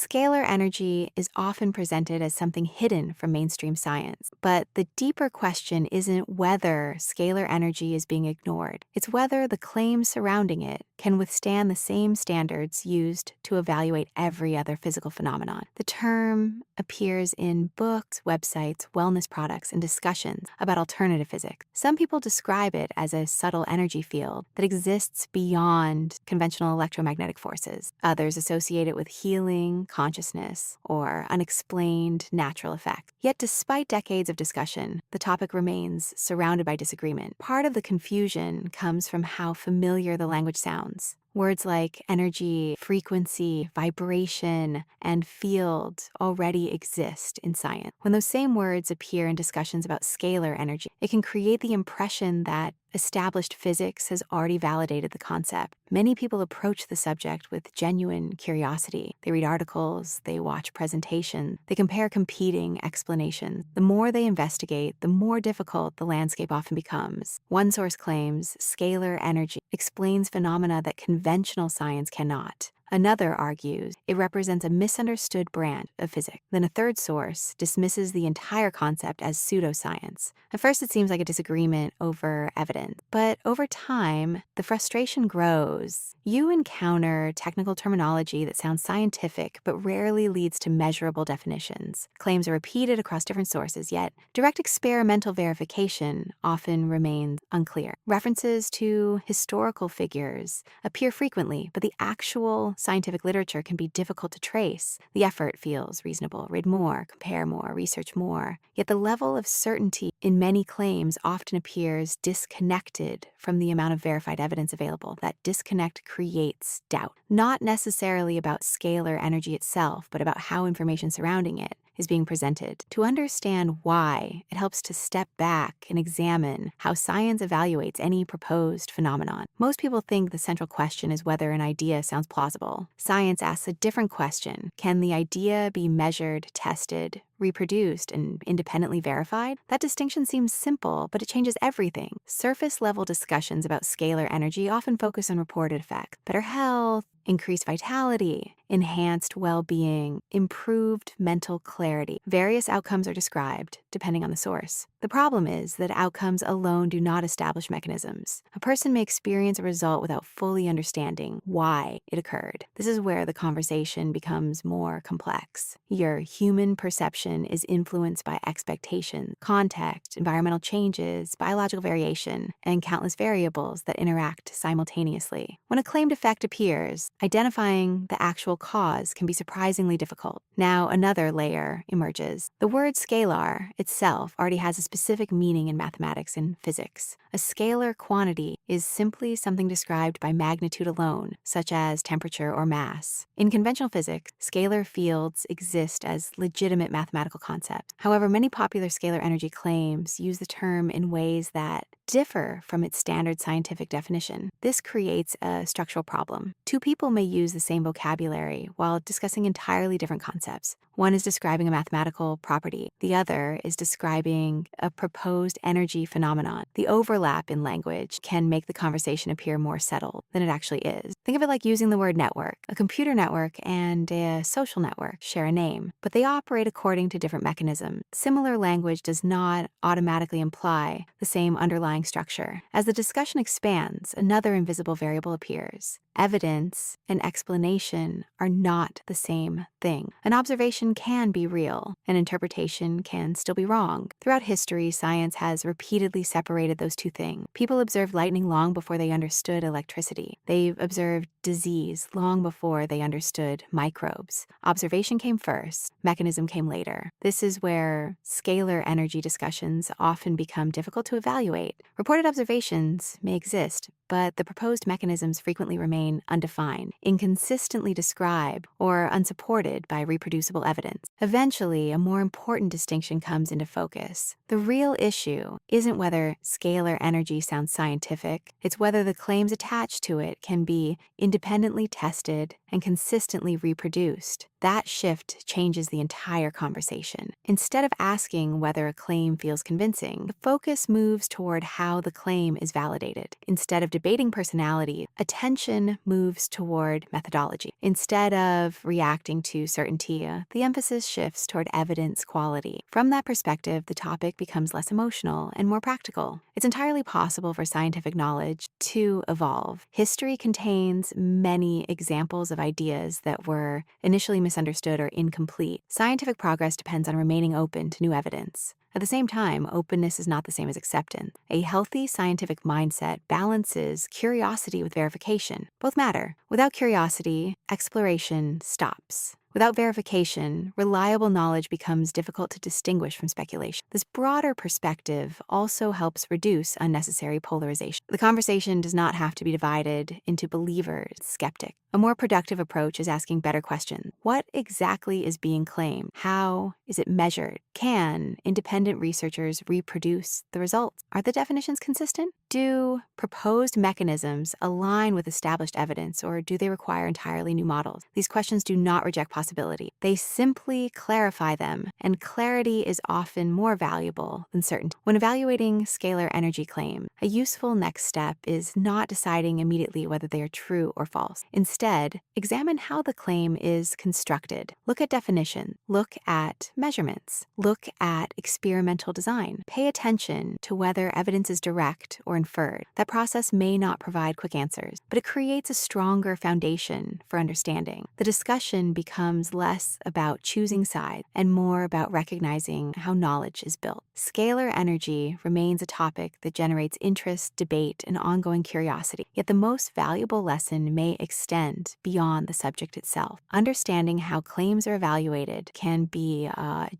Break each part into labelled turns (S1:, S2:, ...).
S1: Scalar energy is often presented as something hidden from mainstream science, but the deeper question isn't whether scalar energy is being ignored. It's whether the claims surrounding it can withstand the same standards used to evaluate every other physical phenomenon. The term appears in books, websites, wellness products, and discussions about alternative physics. Some people describe it as a subtle energy field that exists beyond conventional electromagnetic forces. Others associate it with healing, consciousness, or unexplained natural effects. Yet, despite decades of discussion, the topic remains surrounded by disagreement. Part of the confusion comes from how familiar the language sounds. Words like energy, frequency, vibration, and field already exist in science. When those same words appear in discussions about scalar energy, it can create the impression that established physics has already validated the concept. Many people approach the subject with genuine curiosity. They read articles, they watch presentations, they compare competing explanations. The more they investigate, the more difficult the landscape often becomes. One source claims scalar energy explains phenomena that conventional science cannot. Another argues it represents a misunderstood branch of physics. Then a third source dismisses the entire concept as pseudoscience. At first, it seems like a disagreement over evidence, but over time, the frustration grows. You encounter technical terminology that sounds scientific but rarely leads to measurable definitions. Claims are repeated across different sources, yet direct experimental verification often remains unclear. References to historical figures appear frequently, but the actual scientific literature can be difficult to trace. The effort feels reasonable. Read more, compare more, research more. Yet the level of certainty in many claims often appears disconnected from the amount of verified evidence available. That disconnect creates doubt, not necessarily about scalar energy itself, but about how information surrounding it is being presented. To understand why, it helps to step back and examine how science evaluates any proposed phenomenon. Most people think the central question is whether an idea sounds plausible. Science asks a different question. Can the idea be measured, tested, reproduced, and independently verified? That distinction seems simple, but it changes everything. Surface-level discussions about scalar energy often focus on reported effects: better health, increased vitality, enhanced well-being, improved mental clarity. Various outcomes are described, depending on the source. The problem is that outcomes alone do not establish mechanisms. A person may experience a result without fully understanding why it occurred. This is where the conversation becomes more complex. Your human perception is influenced by expectations, context, environmental changes, biological variation, and countless variables that interact simultaneously. When a claimed effect appears, identifying the actual cause can be surprisingly difficult. Now, another layer emerges. The word scalar itself already has a specific meaning in mathematics and physics. A scalar quantity is simply something described by magnitude alone, such as temperature or mass. In conventional physics, scalar fields exist as legitimate mathematical concepts. However, many popular scalar energy claims use the term in ways that differ from its standard scientific definition. This creates a structural problem. Two people may use the same vocabulary while discussing entirely different concepts. One is describing a mathematical property. The other is describing a proposed energy phenomenon. The overlap in language can make the conversation appear more settled than it actually is. Think of it like using the word network. A computer network and a social network share a name, but they operate according to different mechanisms. Similar language does not automatically imply the same underlying structure. As the discussion expands, another invisible variable appears. Evidence and explanation are not the same thing. An observation can be real. An interpretation can still be wrong. Throughout history, science has repeatedly separated those two things. People observed lightning long before they understood electricity. They observed disease long before they understood microbes. Observation came first, mechanism came later. This is where scalar energy discussions often become difficult to evaluate. Reported observations may exist, but the proposed mechanisms frequently remain undefined, inconsistently described, or unsupported by reproducible evidence. Eventually, a more important distinction comes into focus. The real issue isn't whether scalar energy sounds scientific, it's whether the claims attached to it can be independently tested and consistently reproduced. That shift changes the entire conversation. Instead of asking whether a claim feels convincing, the focus moves toward how the claim is validated. Instead of debating personality, attention moves toward methodology. Instead of reacting to certainty, the emphasis shifts toward evidence quality. From that perspective, the topic becomes less emotional and more practical. It's entirely possible for scientific knowledge to evolve. History contains many examples of ideas that were initially misunderstood or incomplete. Scientific progress depends on remaining open to new evidence. At the same time, openness is not the same as acceptance. A healthy scientific mindset balances curiosity with verification. Both matter. Without curiosity, exploration stops. Without verification, reliable knowledge becomes difficult to distinguish from speculation. This broader perspective also helps reduce unnecessary polarization. The conversation does not have to be divided into believers and skeptics. A more productive approach is asking better questions. What exactly is being claimed? How is it measured? Can independent researchers reproduce the results? Are the definitions consistent? Do proposed mechanisms align with established evidence, or do they require entirely new models? These questions do not reject possibility. They simply clarify them, and clarity is often more valuable than certainty. When evaluating scalar energy claims, a useful next step is not deciding immediately whether they are true or false. Instead, examine how the claim is constructed. Look at definition. Look at measurements. Look at experimental design. Pay attention to whether evidence is direct or inferred. That process may not provide quick answers, but it creates a stronger foundation for understanding. The discussion becomes less about choosing sides and more about recognizing how knowledge is built. Scalar energy remains a topic that generates interest, debate, and ongoing curiosity. Yet the most valuable lesson may extend beyond the subject itself. Understanding how claims are evaluated can be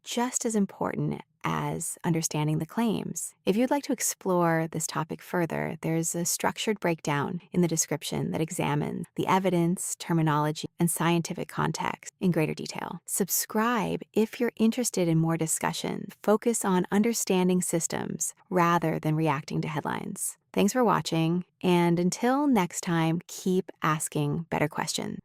S1: just as important as understanding the claims. If you'd like to explore this topic further, there's a structured breakdown in the description that examines the evidence, terminology, and scientific context in greater detail. Subscribe if you're interested in more discussion. Focus on understanding systems rather than reacting to headlines. Thanks for watching, and until next time, keep asking better questions.